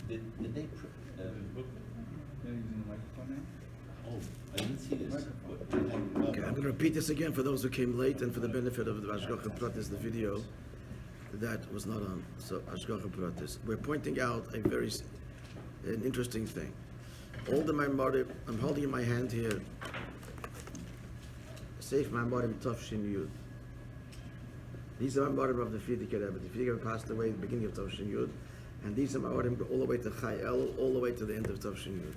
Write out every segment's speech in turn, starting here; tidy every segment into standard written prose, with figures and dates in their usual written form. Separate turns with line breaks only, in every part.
Did they? Oh, I didn't see this.
Okay, I'm going to repeat this again for those who came late and for the benefit of the Ashgacha Pratis, the video that was not on. So Ashgacha Pratis, we're pointing out an interesting thing. All the Maimorim, I'm holding in my hand here, Seif Maimorim Tov Shin Yud. These are Maimorim of the Frierdiker Rebbe. The Frierdiker Rebbe passed away at the beginning of Tov Shin Yud, and these are Maimorim go all the way to Chai El, all the way to the end of Tov Shin Yud.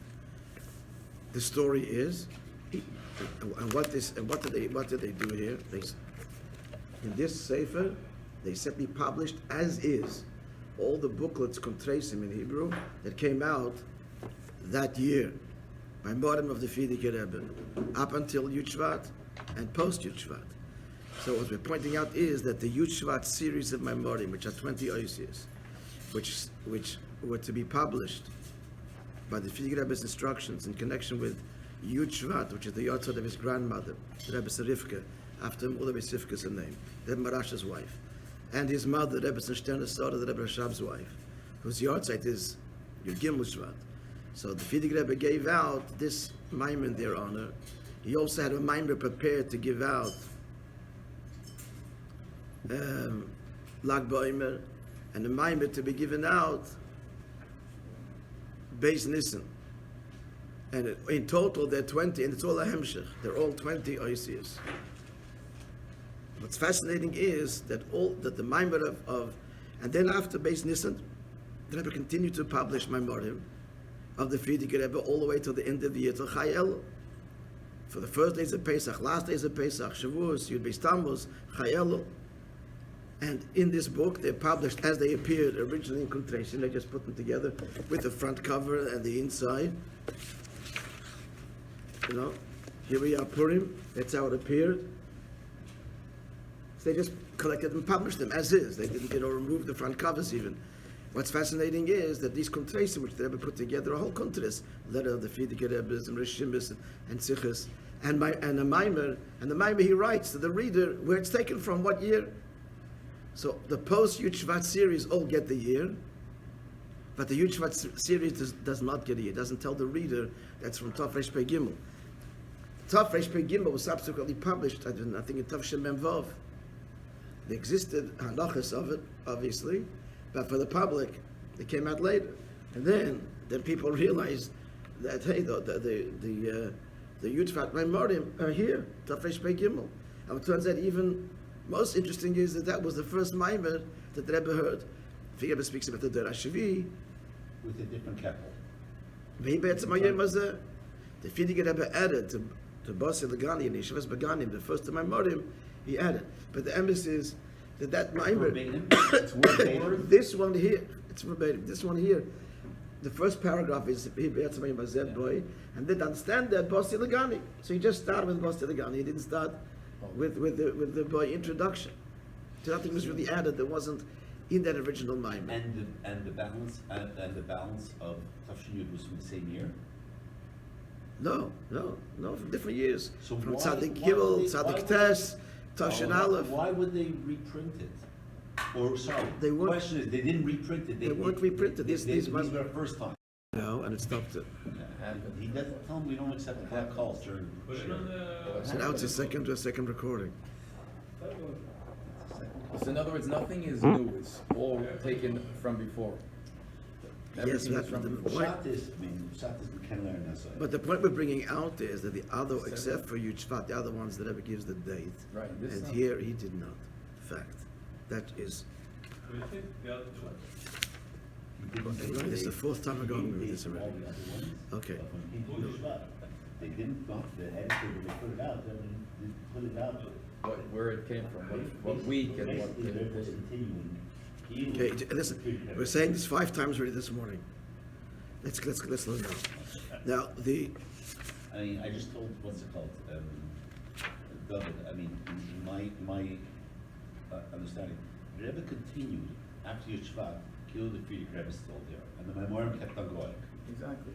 The story is, and what did they do here? In this sefer, they simply published as is all the booklets Kontreisim in Hebrew that came out that year by Morim of the Frierdiker Rebbe up until Yud Shvat and post Yud Shvat. So what we're pointing out is that the Yud Shvat series of Maimorim, which are 20 oisias, which were to be published by the Frierdiker Rebbe's instructions in connection with Yud Shvat, which is the yahrzeit of his grandmother, the Rebbe Rivka, after him, Rebbe Rivka is her name, the Rebbe Marasha's wife, and his mother, Rebbe Stern's daughter, the Rebbe Rashab's wife, whose yahrzeit is Yud Gimel Shvat. So the Frierdiker Rebbe gave out this maimer in their honor. He also had a maimer prepared to give out Lag BaOmer, and a maimer to be given out Beis Nissen. And in total, they're 20, and it's all a hemshech. They're all 20 oisias. What's fascinating is that the maimer of and then after Beis Nissen, the Rebbe continued to publish maimerim of the Frierdiker Rebbe all the way to the end of the year, till Chai El. For the first days of Pesach, last days of Pesach, Shavuos, Yud Beis Tammuz, Chai El. And in this book, they're published as they appeared originally in Kontreisim. They just put them together with the front cover and the inside. You know, here we are, Purim. That's how it appeared. So they just collected and published them as is. They didn't, remove the front covers even. What's fascinating is that these Kontreisim, which the Rebbe put together, a whole Kontreis, letter of the Frierdiker Rebbe and Rishimis and Sichos, and a maimer, and the maimer he writes to the reader where it's taken from, what year. So the post Yud Shvat series all get the year, but the Yud Shvat series does not get a year. It doesn't tell the reader that's from Tov Resh Pei Gimel. Tov Resh Pei Gimel was subsequently published, I think, in Tov Shem Mem Vav. There existed halachas of it, obviously, but for the public, they came out later. And then people realized that, hey, the Yud Shvat Maimorim are here, Tov Resh Pei Gimel. And it turns out even most interesting is that was the first maimer that the Rebbe heard. The Rebbe speaks about the Derashavi
with a different keppel.
The Frierdiker Rebbe added to Basi L'Gani and Yeshivas Beganim, the first of Maimorim, he added. But the emphasis is that maimer, this one here, it's verbatim. This one here, the first paragraph is boy, and then understand that Basi L'Gani. So he just started with Basi L'Gani. He didn't start with the boy introduction. So nothing was really added that wasn't in that original maimer.
And the balance of Tafshin Yud was from the same year.
No, from different years.
So
from Tzadik Gimel, Tzadik Tes, Tafshin Aleph.
Why would they reprint it? Or sorry, the question is they didn't reprint it.
They weren't reprinted. These
were the first time.
No, and it stopped it.
And he doesn't tell them we don't accept black calls during.
So now it's a second recording.
So in other words, nothing is new. It's all taken from before.
Yes, that's
the point.
But the point we're bringing out is that the other, except for Yud Shvat, the other ones that ever gives the date,
right?
And here he did not. Fact, that is. This is the fourth time we're going with this already. Okay.
They didn't want the editor to put it out. They put it out.
Where it came from, what week, and what continuing.
Okay, listen. We're saying this 5 times already this morning. Let's learn now. Now
I just told what's it called, David. I mean, my understanding, Rebbe continued after Yud Shvat. The Frierdiker Rebbe is still there, and the Maimorim kept on going.
Exactly.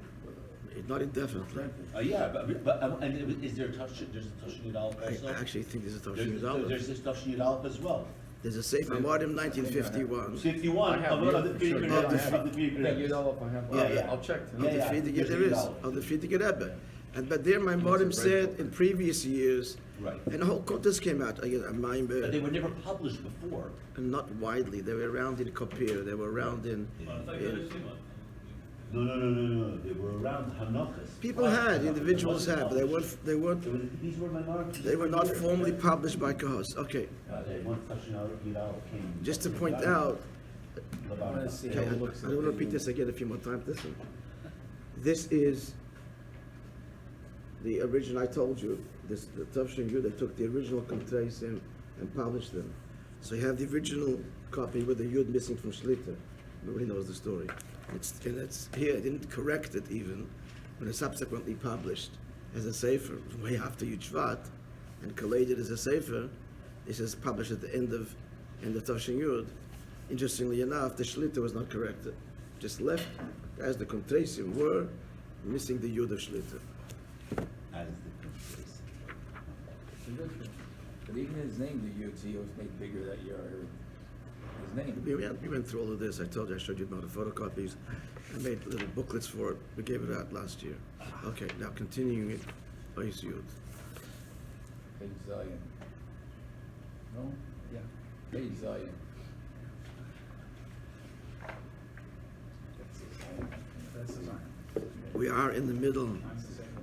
Not indefinitely.
Yeah, but and is there there's a Tafshin Yud Aleph also?
I actually think there's a Tafshin Yud Aleph.
There's this Tafshin Yud Aleph as well.
There's a Sefer Modim 1951.
51
I have
of
Yud,
the
for sure.
Frierdiker
Yeah,
Rebbe,
I have
of the Frierdiker
Yeah,
Rebbe.
you know if I have,
Yeah, yeah.
I'll check.
Of the
Yeah,
Frierdiker, there
$50.
is, of the Frierdiker Rebbe. And but there my
It's a
Modim
great
said
book.
in previous years,
Right.
and the whole contest came out, again, a mime,
But they were never published before.
not widely, they were around in Kopir, they were around in
No. They were around Hanochas.
people had, individuals had, but they weren't,
These were minorities.
they were not formally published by Kahos. Okay,
Once Yidal came.
just to point out,
I wanna see
okay,
how
I
it looks.
don't want to repeat this again a few more times, listen. This is the original, I told you, this, the Tavshin Yud, they took the original Kontreisim and published them. So you have the original copy with the Yud missing from Shlita. Nobody knows the story. It's here, I didn't correct it even, when it's subsequently published as a Sefer, way after Yud Shvat, and collated as a Sefer. This is published at the end of Tavshin Yud. Interestingly enough, the Shlita was not corrected. Just left as the Kontreisim were, missing the Yud of Shlita.
As the Kontreisim.
But even his name, the Yud, he was made bigger that year. His name.
We went through all of this. I told you, I showed you about the photocopies. I made little booklets for it. We gave it out last year. Okay, now continuing it. Ois Yud.
Page Zion. No? Yeah. Page Zion.
That's the sign.
We are in the middle.
I'm the same way.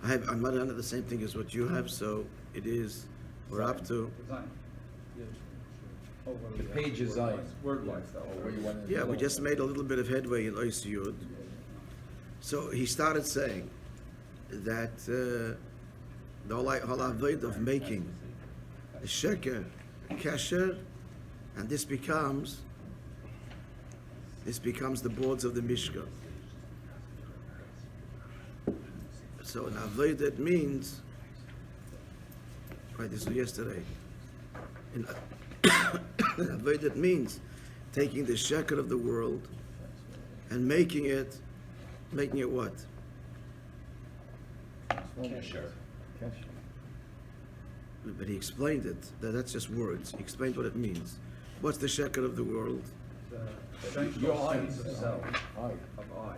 I'm not under the same thing as what you have, so it is, we're up to,
Design. Oh, what
The
is that?
page is Zion.
Word-wise, though.
Or where you want to
yeah, we
go.
just made a little bit of headway in Ois Yud. So he started saying that the whole avoid of making a sheker, kesher, and this becomes the boards of the Mishkan. So an avodah means, right, this was yesterday. An avodah means taking the sheker of the world and making it what?
Kesher.
But he explained it. That's just words. He explained what it means. What's the sheker of the world?
The essential
Your
sense
eyes.
of self,
Eye.
of I.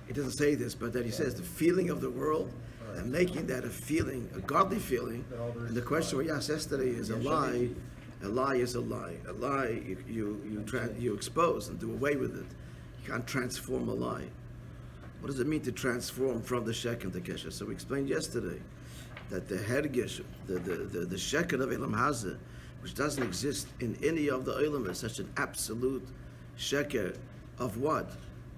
He doesn't say this, but that he says the feeling of the world and making that a feeling, a godly feeling. And the question we asked yesterday is a lie. A lie is a lie. A lie you expose and do away with it. You can't transform a lie. What does it mean to transform from the sheker to kesher? So we explained yesterday that the hergish, the sheker of Elam Hazeh, which doesn't exist in any of the Olam, is such an absolute sheker of what?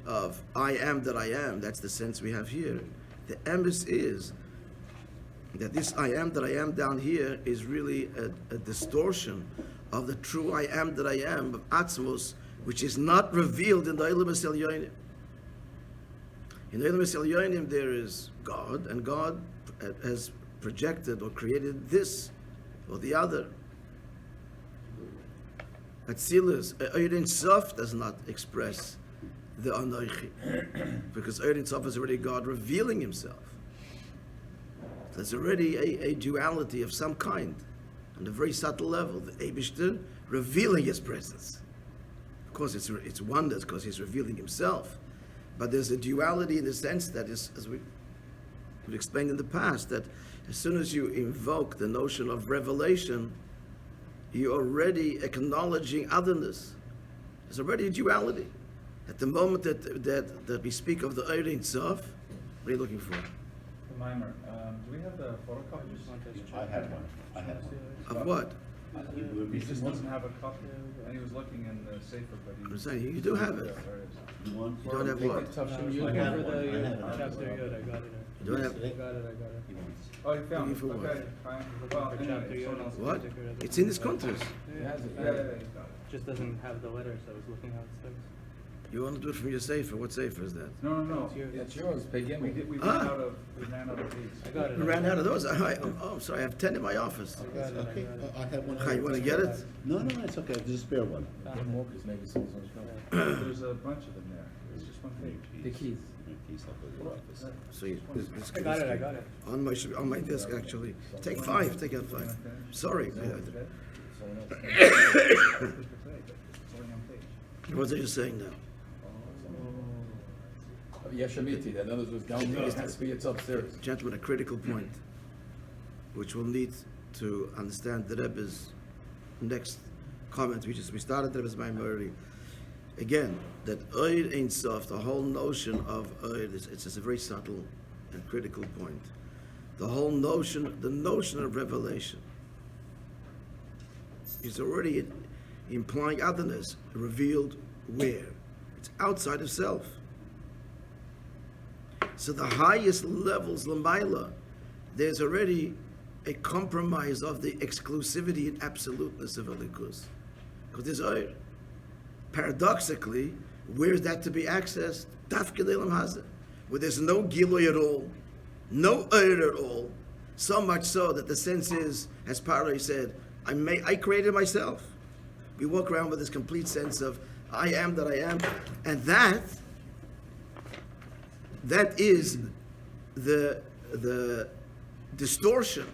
Of I am that I am. That's the sense we have here. The emes is that this I am that I am down here is really a distortion of the true I am that I am of Atzmos, which is not revealed in the Olam Elyonim. In the Olam Elyonim there is God, and God has projected or created this or the other. Atzilus, Ein Sof does not express the Anoichi, because Ein Sof is already God revealing Himself. So there's already a duality of some kind, on a very subtle level. The Eibishter revealing His presence. Of course, it's wonders because He's revealing Himself, but there's a duality in the sense that is, as we've explained in the past, that as soon as you invoke the notion of revelation, you're already acknowledging otherness. There's already a duality. At the moment that we speak of the Ein Sof, what are you looking for?
The mimer, do we have the photocopies?
I had one.
Of what?
He just doesn't have a copy, and he was looking in the safer, but he.
I'm saying, you do have it.
There it is.
You want?
You don't have what?
I had one. I had one.
Chapter Yud, I got it.
You don't have,
I got it.
He wants-
Oh, you found
Looking
it,
for what?
okay, fine. Well,
For chapter
anyway, someone
Yud.
else.
what? It's in this contrast.
He has it.
Yeah, he's got it.
Just doesn't have the letter, so I was looking how it spells.
You want to do it from your safer. What safer is that?
No.
It's yours.
That's yours, pay
We
Gimel.
did, we
Ah.
ran out of these.
I got it.
We ran out of those. I'm sorry, I have 10 in my office.
I got it.
Okay, I have one.
Hi, you want to get it?
No, it's okay. There's a spare one.
One more, because maybe someone's on the
There's a bunch of them there, it's just one page.
The keys.
So this
I got it.
on my desk actually. Take out 5. Sorry. What are you saying now?
Yeshamiti, that others was down there, it has to be, it's upstairs.
Gentlemen, a critical point, which we'll need to understand the Rebbe's next comment. We started Rebbe's mind already. Again, that Oid Ein Sof, the whole notion of Oid, it's a very subtle and critical point. The notion of revelation is already implying otherness, revealed where? It's outside of self. So the highest levels, Lamaila, there's already a compromise of the exclusivity and absoluteness of Elikus. Because there's Oir. Paradoxically, where's that to be accessed? Dafke Le'elam Hazeh, where there's no Gilui at all, no Oir at all, so much so that the sense is, as Paro said, I created myself. We walk around with this complete sense of, I am that I am, and that is the distortion,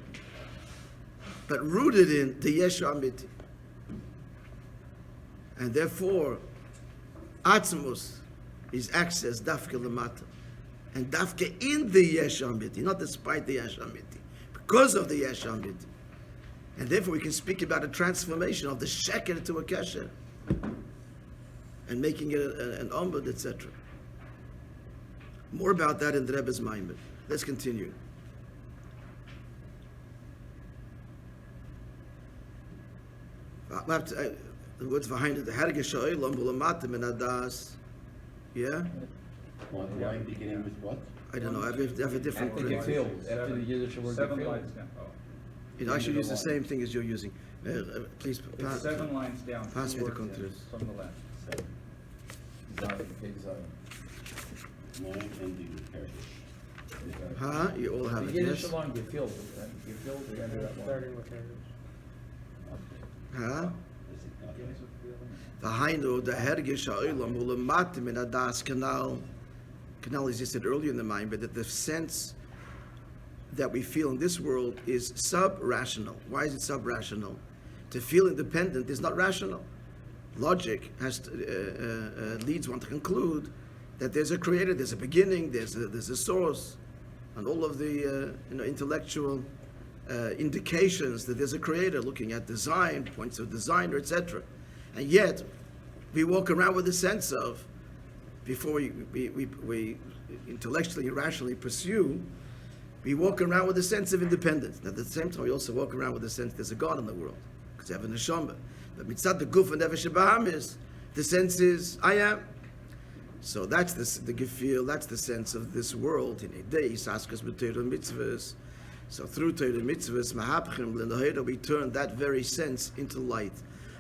but rooted in the Yesh Amiti. And therefore, Atzmus is accessed Dafke Lamata. And Dafke in the Yesh Amiti, not despite the Yesh Amiti, because of the Yesh Amiti. And therefore we can speak about a transformation of the Sheker to a Kesher, and making it an Ombud, etc. More about that in the Rebbe's mind. Let's continue. The words behind it, the Hergesh Ha'olam V'Lamatim in Adas. Yeah?
One line beginning with what?
I don't know, I have a different
After
print.
gefilled, after the Yiddish word
7
gefilled.
lines down.
I should use the same thing as you're using. Please
It's
pass.
7 lines down.
Pass me the
2 words
contrast.
from the left.
Zion, big Zion.
Line ending with Hergesh.
Huh? You all have
The
it,
Yiddish
yes?
line gefilled, gefilled, we ended that one.
Starting with Heritage.
Huh?
Is it not?
Begins with the other.
V'hainu the Hergesh Ha'olam V'Lamatim in Adas Canal. Canal, as you said earlier in the mind, but that the sense that we feel in this world is sub-rational. Why is it sub-rational? To feel independent is not rational. Logic has to, leads one to conclude that there's a creator, there's a beginning, there's a source, and all of the intellectual indications that there's a creator, looking at design, points of designer, etc. And yet, we walk around with a sense of, before we intellectually and rationally pursue, we walk around with a sense of independence. And at the same time, we also walk around with a sense there's a God in the world, because you have a neshama. But mitzad the guf and nefesh b'hamis, the sense is I am. So that's the gefil. That's the sense of this world in a day. Saskas b'Torah mitzvahs. So through Torah mitzvahs, mahapchim l'nahira, we turn that very sense into light.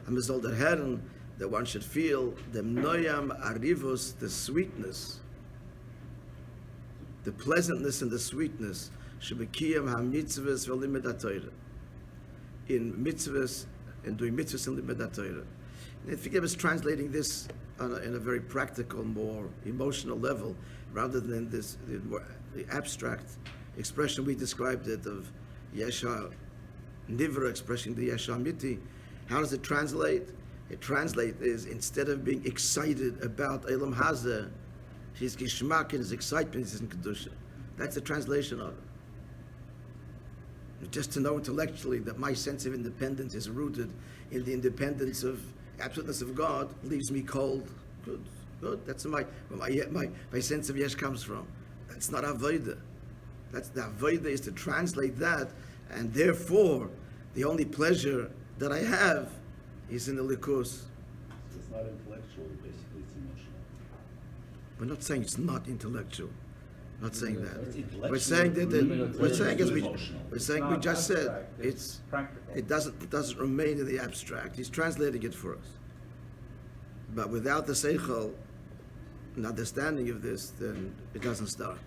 And result that one should feel the noyam arivos, the sweetness, the pleasantness and the sweetness, shebekiyam ha-mitzvahs v'limud ha-Torah, in mitzvahs and doing mitzvahs and limud ha-Torah. And I think I was translating this in a very practical, more emotional level, rather than the abstract expression we described it of Yesha Nivra, expressing the Yesha Miti. How does it translate? It translates is, instead of being excited about Elam Hazeh, his gishmak and his excitement is in Kedusha. That's the translation of it. Just to know intellectually that my sense of independence is rooted in the independence of absoluteness of God leaves me cold. Good. That's where my sense of Yesh comes from. That's not Avodah. That's the Avodah, is to translate that, and therefore the only pleasure that I have is in the Likus.
It's not intellectual, basically it's emotional.
We're not saying it's not intellectual. We're not saying that.
It's intellectual.
We're saying that we're saying as
Emotional.
we're saying
It's
we
not
just said
abstract,
it's
practical.
it doesn't remain in the abstract. He's translating it for us. But without the seichel, an understanding of this, then it doesn't start.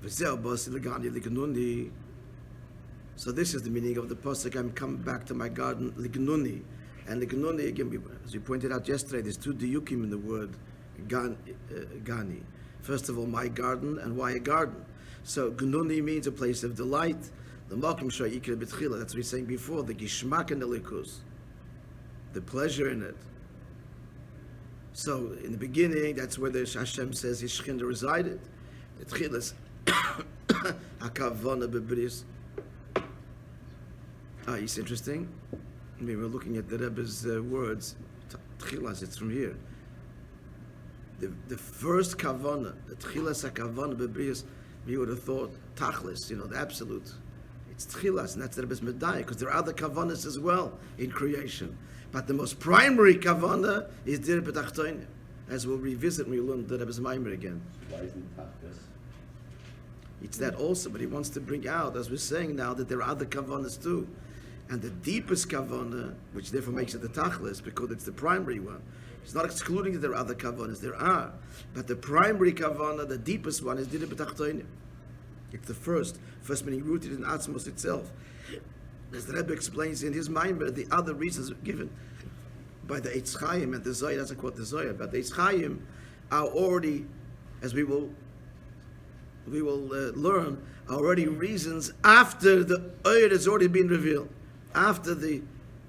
Basi L'Gani. So this is the meaning of the pasuk. I'm coming back to my garden, L'Gnuni. And the Gnuni, again, as we pointed out yesterday, there's two diyukim in the word Gani. First of all, my garden, and why a garden? So Gnuni means a place of delight. The Malkim Sha'ikra B'tchila, that's what we're saying before, the Gishmak and the Likus, the pleasure in it. So in the beginning, that's where the Hashem says His Shekhinah resided. The Tchilas, Hakavana B'bris. It's interesting. We were looking at the Rebbe's words. Tchilas, it's from here. The first kavana, the tchilas hakavana b'brius, we would have thought tachlis, the absolute. It's tchilas, and that's the Rebbe's medayah, because there are other kavanas as well in creation. But the most primary kavana is dir b'tachtonim, as we'll revisit when we learn the Rebbe's maimer again.
Why isn't tachlis?
It's that also, but he wants to bring out, as we're saying now, that there are other kavanas too. And the deepest kavana, which therefore makes it the tachlis, because it's the primary one. It's not excluding that there are other kavanas, there are. But the primary kavana, the deepest one, is dir b'tachtonim. It's the first meaning rooted in Atzmos itself. As the Rebbe explains in his Maimer, the other reasons given by the Eitz Chaim and the Zohar, doesn't quote the Zohar, but the Eitz Chaim are already, as we will learn, are already reasons after the Oyer has already been revealed. After the,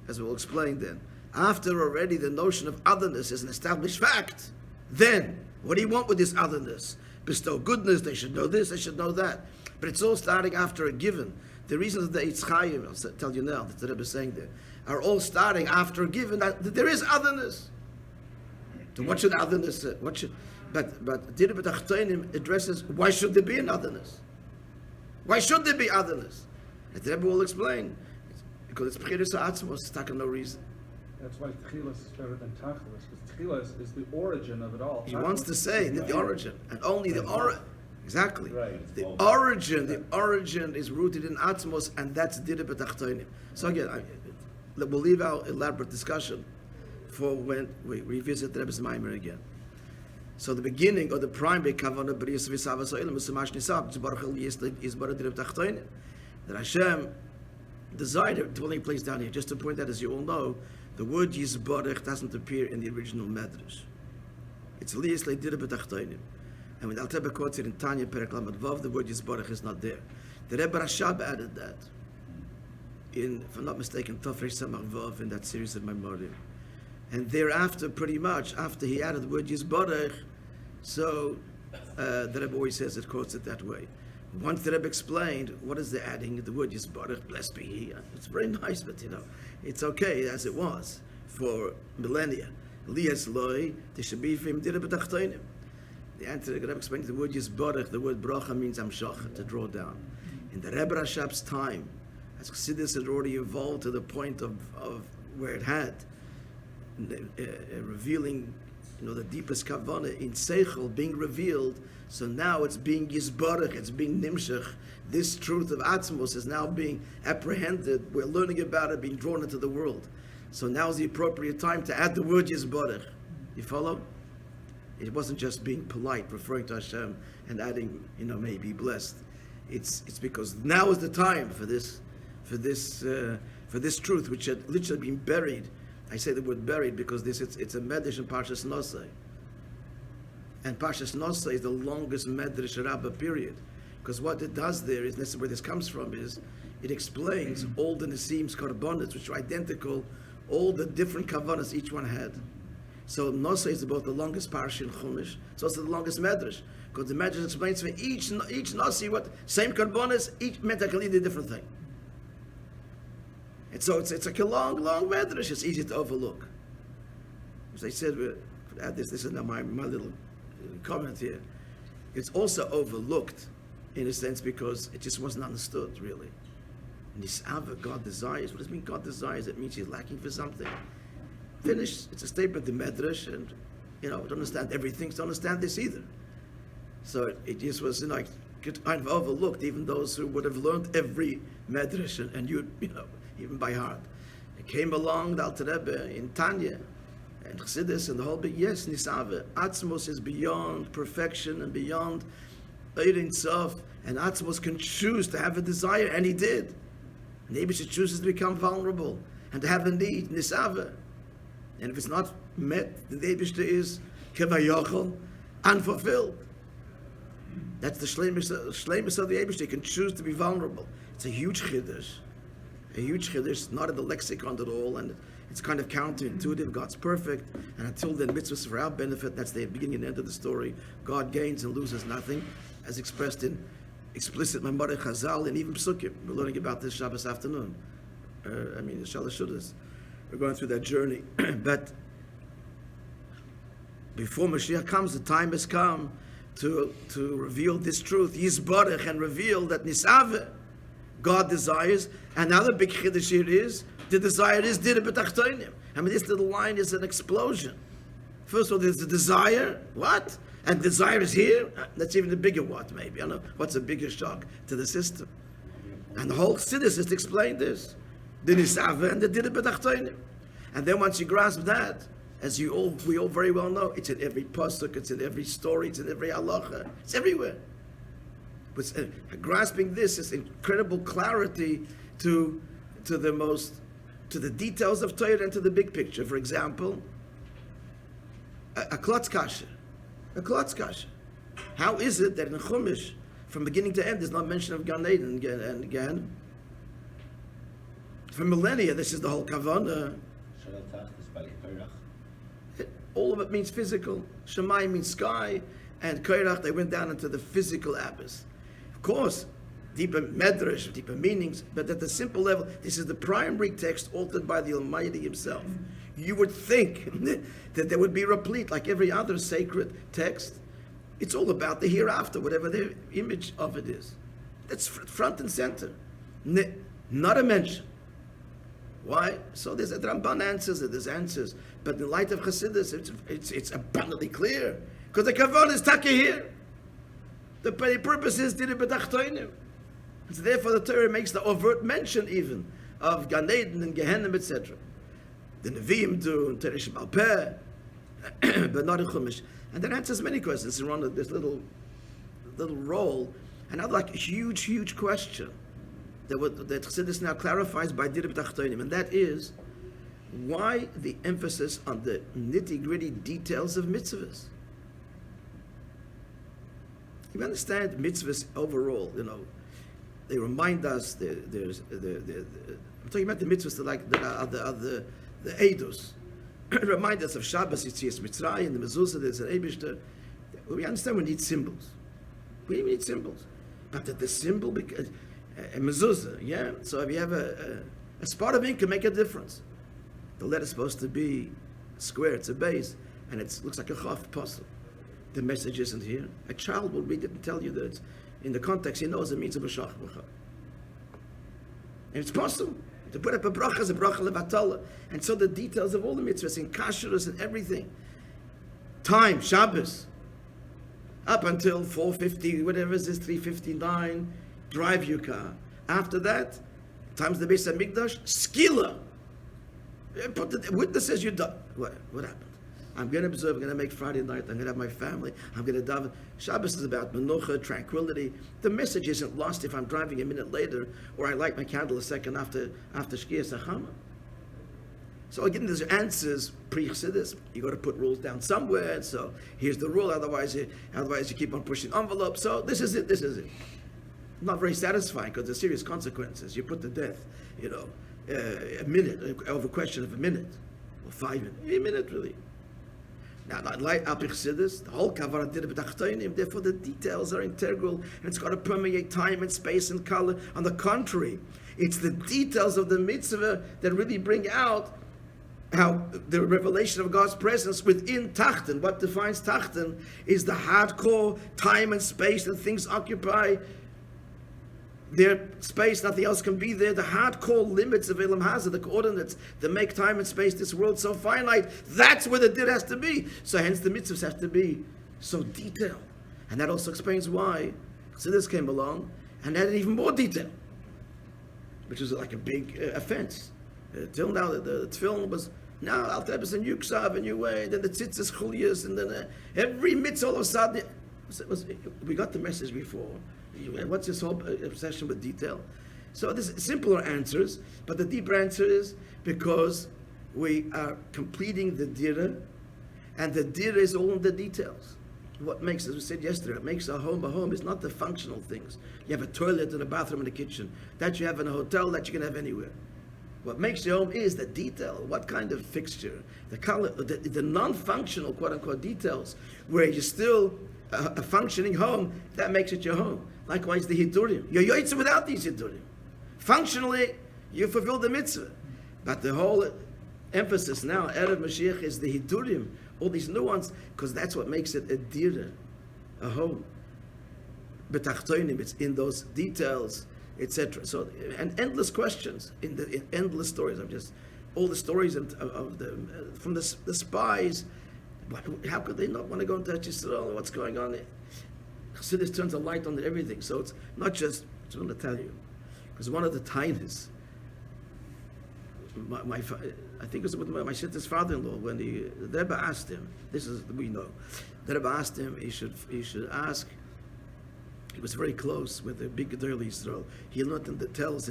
as we'll explain then, after already the notion of otherness is an established fact, then what do you want with this otherness? Bestow goodness, they should know this, they should know that. But it's all starting after a given. The reasons of the Eitz Chaim, I'll tell you now, that the Rebbe is saying there, are all starting after a given that there is otherness. So what should otherness, but Dir B'tachtonim addresses, why should there be an otherness? Why should there be otherness? And the Rebbe will explain, because it's B'chiris HaAtzmos, it's not no reason.
That's why tchilas is better than tachlis, because tchilas is the origin of it all.
He wants to say that the origin, and only the origin, exactly.
Right.
The origin is rooted in Atzmos, and that's Dir B'tachtonim. So again, we'll leave our elaborate discussion for when we revisit the Rebbe's Maimer again. So the beginning or the primary kavanah b'riyas v'savas ha'olam is samash nisab is bara Dir B'tachtonim. That Hashem desired a dwelling place down here. Just to point out, as you all know, the word Yisborech doesn't appear in the original Medrash. It's Liyas Le'dir B'tachtonim. And when Al-Teba quotes it in Tanya Perek Lamed Vav, the word Yisborech is not there. The Rebbe Rashab added that in, if I'm not mistaken, Tofrei Samach Vav in that series of Maimorim. And thereafter, pretty much, after he added the word Yisborech, so the Rebbe always says it, quotes it that way. Once the Rebbe explained what is the adding the word Yisborech, blessed be He, it's very nice, but it's okay as it was for millennia. Liyas loy tishabifim dir b'tachtonim. The answer, the Rebbe explained the word Yisborech, the word bracha means amshach, to draw down. In the Rebbe Rashab's time, as Chassidus had already evolved to the point of where it had, revealing, the deepest kavanah in Seichel being revealed. So now it's being Yisborech, it's being Nimshach. This truth of Atzmos is now being apprehended. We're learning about it, being drawn into the world. So now is the appropriate time to add the word Yisborech. You follow? It wasn't just being polite, referring to Hashem and adding, may be blessed. It's because now is the time for this truth, which had literally been buried. I say the word buried because it's a medrash in Parshas Nosai. And Parshas Nosai is the longest medrash Rabbah period. Because what it does there is, this is where this comes from, is it explains all the Nesim's korbanos, which are identical, all the different kavanas each one had. So Nosai is about the longest parsha in Chumash. It's also the longest medrash. Because the medrash explains for each Nasi what same korbanos, each meant a completely different thing. And so it's like a long medrash. It's easy to overlook. As I said, add this is now my little comment here. It's also overlooked in a sense because it just wasn't understood really. Nisava, God desires. What does it mean God desires? It means He's lacking for something. Finished. It's a statement in Medrash, and don't understand everything, so don't understand this either. So it just was kind of overlooked, even those who would have learned every Medrash and even by heart. It came along the Alter Rebbe in Tanya and Chassidus and the whole big, yes, Nisava. Atzmos is beyond perfection and beyond Ein Sof, and Atzmos can choose to have a desire, and he did. Maybe she chooses to become vulnerable and to have a need, Nisava. And if it's not met, the Eibishter is kevayochel, unfulfilled. That's the shleimus of the Eibishter. You can choose to be vulnerable. It's a huge chiddush. A huge chiddush, not in the lexicon at all, and it's kind of counterintuitive. God's perfect, and until then, mitzvahs for our benefit. That's the beginning and end of the story. God gains and loses nothing, as expressed in explicit Mamare Chazal and even Psukim. We're learning about this Shabbos afternoon. The Shalosh Shudas. We're going through that journey. But before Mashiach comes, the time has come to reveal this truth. Yisbarach, and reveal that Nisave, God desires. And now the big chiddush here is, the desire is Dira B'Tachtonim. This little line is an explosion. First of all, there's the desire. What? And desire is here? That's even a bigger what, maybe. I don't know. What's a bigger shock to the system? And the whole Siddur is to explain this. The Nisave and the Dira B'Tachtonim. And then once you grasp that, as we all very well know, it's in every pasuk, it's in every story, it's in every halacha, it's everywhere. But grasping this is incredible clarity to the details of Torah and to the big picture. For example, a klotz kasha. A klotz kasha. How is it that in Chumash, from beginning to end, there's not mention of Gan Eden and again? For millennia, this is the whole kavanah. All of it means physical. Shemai means sky, and Koirach, they went down into the physical abyss. Of course, deeper medrash, deeper meanings, but at the simple level, this is the primary text altered by the Almighty Himself. You would think that there would be replete, like every other sacred text. It's all about the hereafter, whatever the image of it is. That's front and center. Not a mention. Why? So there's Ramban answers it, there's answers. But in the light of Chassidus, it's abundantly clear. Because the Kavod is taka here. The purpose is Dira B'Tachtonim. So therefore the Torah makes the overt mention even of Gan Eden and Gehenna, etc. The Nevi'im do, and Teresh Malpeh, but not in Chumash. And that answers many questions in one of this little role. Another like a huge question that Chassidus now clarifies by Dira B'Tachtonim, and that is, why the emphasis on the nitty-gritty details of mitzvahs? You understand mitzvahs overall, they remind us, I'm talking about the mitzvahs that are the Eidos. Remind us of Shabbos, Yitzias Mitzrayim, the Mezuzah, there's an Eibishter. We understand we need symbols. We need symbols. But that the symbol, because a mezuzah, yeah? So if you have a spot of ink can make a difference. The letter's supposed to be square, it's a base, and it looks like a chaf puzzle. The message isn't here. A child will read it and tell you that it's, in the context, he knows it means a b'shach b'cha. And it's possible. To put up a bracha is a bracha levatala. And so the details of all the mitzvahs, in kashrus and everything. Time, Shabbos, up until 4:50, whatever it is, 3:59, drive your car. After that, times the Beis HaMikdash, skila. Put the witnesses, you're done. What happened? I'm going to observe, I'm going to make Friday night, I'm going to have my family, I'm going to daven. Shabbos is about menucha, tranquility. The message isn't lost if I'm driving a minute later, or I light my candle a second after Shkiyas HaChama. So again, there's answers pre-Chassidus. You got to put rules down somewhere, so here's the rule, otherwise you keep on pushing envelopes. So this is it. Not very satisfying, because there's serious consequences. You put to death, a minute, over a question of a minute, or 5 minutes, a minute really. Now, like Al Chassidus, the whole Kavanah Dira B'Tachtonim, therefore the details are integral, and it's got to permeate time and space and color. On the contrary, it's the details of the mitzvah that really bring out how the revelation of God's presence within Tachten. What defines Tachten is the hardcore time and space that things occupy. Their space, nothing else can be there. The hardcore limits of Elam Hazah, the coordinates that make time and space, this world so finite, that's where the dir has to be. So hence the mitzvahs have to be so detailed. And that also explains why Chassidus came along and added even more detail, which was like a big offense. Till now, the tefillin was, now Al Tebes and Yuksav, a new way, then the tzitzis chulias, and then every mitzvah all of a sudden, we got the message before. What's this whole obsession with detail? So there's simpler answers, but the deeper answer is because we are completing the dira, and the dira is all in the details. What makes, as we said yesterday, what makes a home is not the functional things. You have a toilet and a bathroom and a kitchen. That you have in a hotel, that you can have anywhere. What makes your home is the detail. What kind of fixture, the color, the non-functional, quote-unquote, details, where you're still a functioning home, that makes it your home. Likewise, the hidurim. You're yoitza without these hidurim. Functionally, you fulfill the mitzvah. But the whole emphasis now, Erev Mashiach, is the hidurim, all these nuances, because that's what makes it a dira, a home. Betachtoinim, it's in those details, etc. So, and endless questions, in endless stories. I'm just, all the stories of the, from the spies, how could they not want to go into Yisrael? What's going on there? Chassidus turns a light on everything. So it's not just, I want to tell you, because one of the tiniest, I think it was with my sister's father-in-law, when the Rebbe asked him, this is, we know, the Rebbe asked him, he should ask, he was very close with the big Gedol Yisrael. He learned in the tells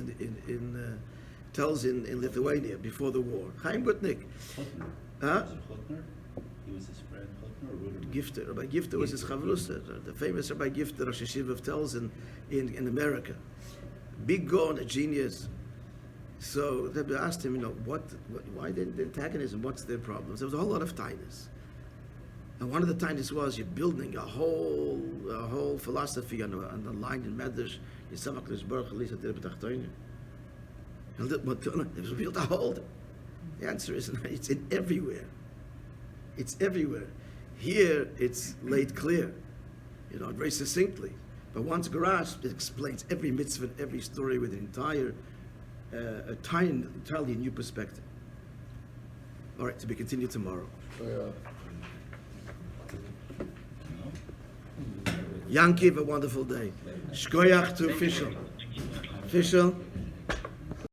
in Lithuania before the war. Chaim Gutnik.
Chutner.
Huh?
Was it Chutner? He was his friend, Chutner or Ruderman?
Gifter. Rabbi Gifter was his chavrusa, the famous Rabbi Gifter, Rosh Hashiva of Tells in America. Big Gaon, a genius. So they asked him, why the antagonism? What's their problems? There was a whole lot of tightness. And one of the tightness was you're building a whole philosophy on the line in Medrash, Yisamach Lishbarach Elisa Tir B'Tachtoinu. And it was built a whole. The answer is it's in everywhere. It's everywhere. Here it's laid clear, very succinctly. But once grasped, it explains every mitzvah, every story with an entire, entirely new perspective. All right, to be continued tomorrow. Yankiv, a wonderful day. Shkoyach to Fischl. Fischl.